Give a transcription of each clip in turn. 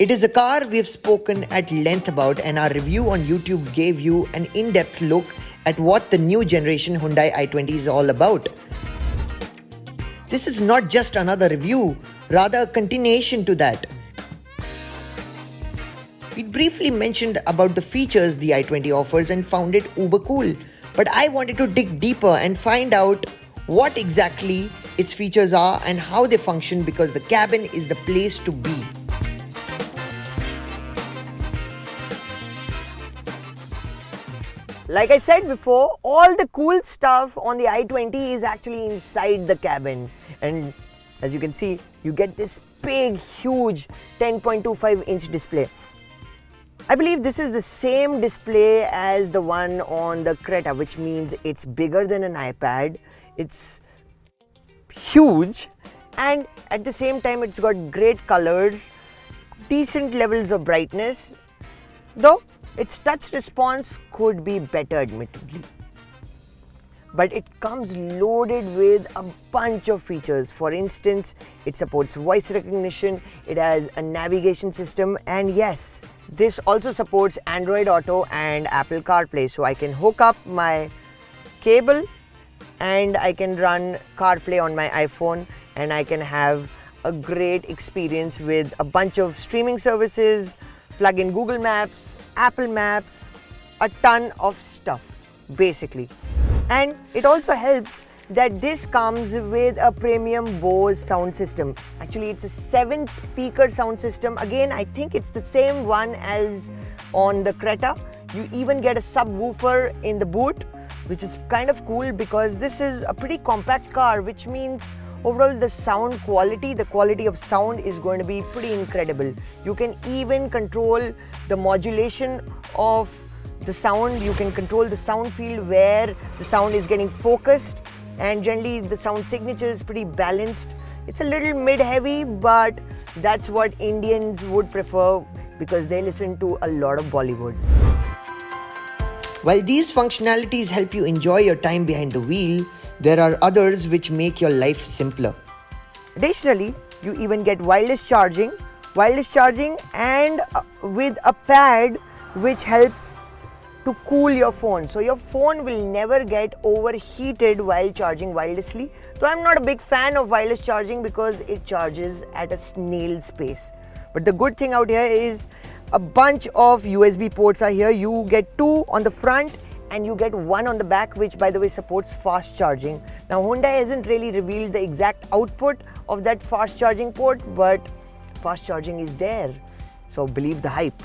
It is a car we've spoken at length about, and our review on YouTube gave you an in-depth look at what the new generation Hyundai i20 is all about. This is not just another review, rather a continuation to that. We briefly mentioned about the features the i20 offers and found it uber cool, but I wanted to dig deeper and find out what exactly its features are and how they function, because the cabin is the place to be. Like I said before, all the cool stuff on the i20 is actually inside the cabin, and as you can see, you get this big, huge 10.25-inch display. I believe this is the same display as the one on the Creta, which means it's bigger than an iPad, it's huge, and at the same time it's got great colors, decent levels of brightness, though its touch response could be better admittedly. But it comes loaded with a bunch of features. For instance, it supports voice recognition, it has a navigation system, and yes, this also supports Android Auto and Apple CarPlay. So I can hook up my cable and I can run CarPlay on my iPhone, and I can have a great experience with a bunch of streaming services, plug in Google Maps, Apple Maps, a ton of stuff basically. And it also helps that this comes with a premium Bose sound system. Actually, it's a 7-speaker sound system. Again, I think it's the same one as on the Creta. You even get a subwoofer in the boot, which is kind of cool because this is a pretty compact car, which means overall the sound quality, the quality of sound is going to be pretty incredible. You can even control the modulation of the sound. You can control the sound field where the sound is getting focused, and generally the sound signature is pretty balanced. It's a little mid-heavy, but that's what Indians would prefer because they listen to a lot of Bollywood. While these functionalities help you enjoy your time behind the wheel, there are others which make your life simpler. Additionally, you even get wireless charging and with a pad which helps to cool your phone. So your phone will never get overheated while charging wirelessly. Though I'm not a big fan of wireless charging because it charges at a snail's pace. But the good thing out here is a bunch of USB ports are here. You get 2 on the front and you get 1 on the back, which by the way supports fast charging. Now Hyundai hasn't really revealed the exact output of that fast charging port, but fast charging is there, so believe the hype.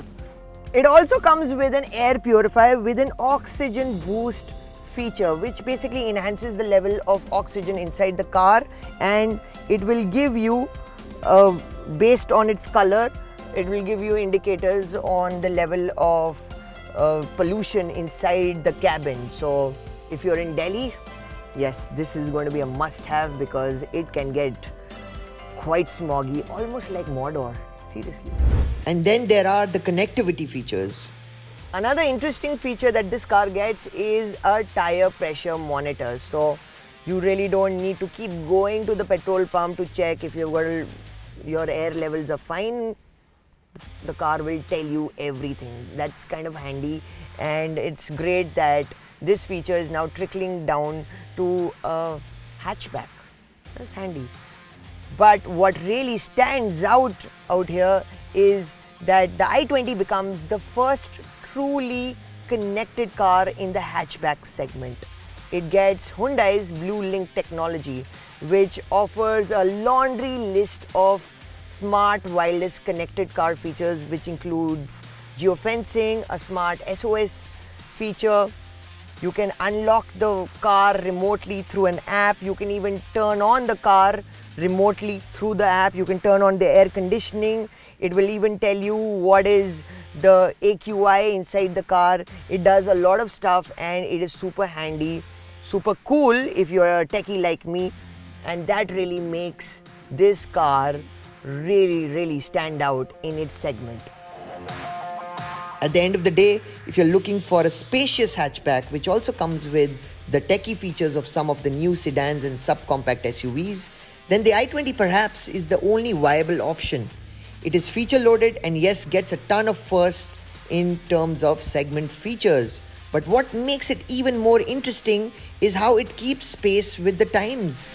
It also comes with an air purifier with an oxygen boost feature, which basically enhances the level of oxygen inside the car, and it will give you, based on its color, it will give you indicators on the level of pollution inside the cabin. So if you're in Delhi, yes, this is going to be a must-have because it can get quite smoggy, almost like Mordor, seriously. And then there are the connectivity features. Another interesting feature that this car gets is a tire pressure monitor. So you really don't need to keep going to the petrol pump to check if your air levels are fine. The car will tell you everything. That's kind of handy, and it's great that this feature is now trickling down to a hatchback. That's handy. But what really stands out here is that the i20 becomes the first truly connected car in the hatchback segment. It gets Hyundai's BlueLink technology, which offers a laundry list of smart wireless connected car features, which includes geofencing, a smart SOS feature. You can unlock the car remotely through an app. You can even turn on the car remotely through the app. You can turn on the air conditioning. It will even tell you what is the AQI inside the car. It does a lot of stuff, and it is super handy, super cool if you're a techie like me, and that really makes this car really stand out in its segment. At the end of the day, if you're looking for a spacious hatchback which also comes with the techie features of some of the new sedans and subcompact SUVs, then the i20 perhaps is the only viable option. It is feature loaded and yes, gets a ton of firsts in terms of segment features. But what makes it even more interesting is how it keeps pace with the times.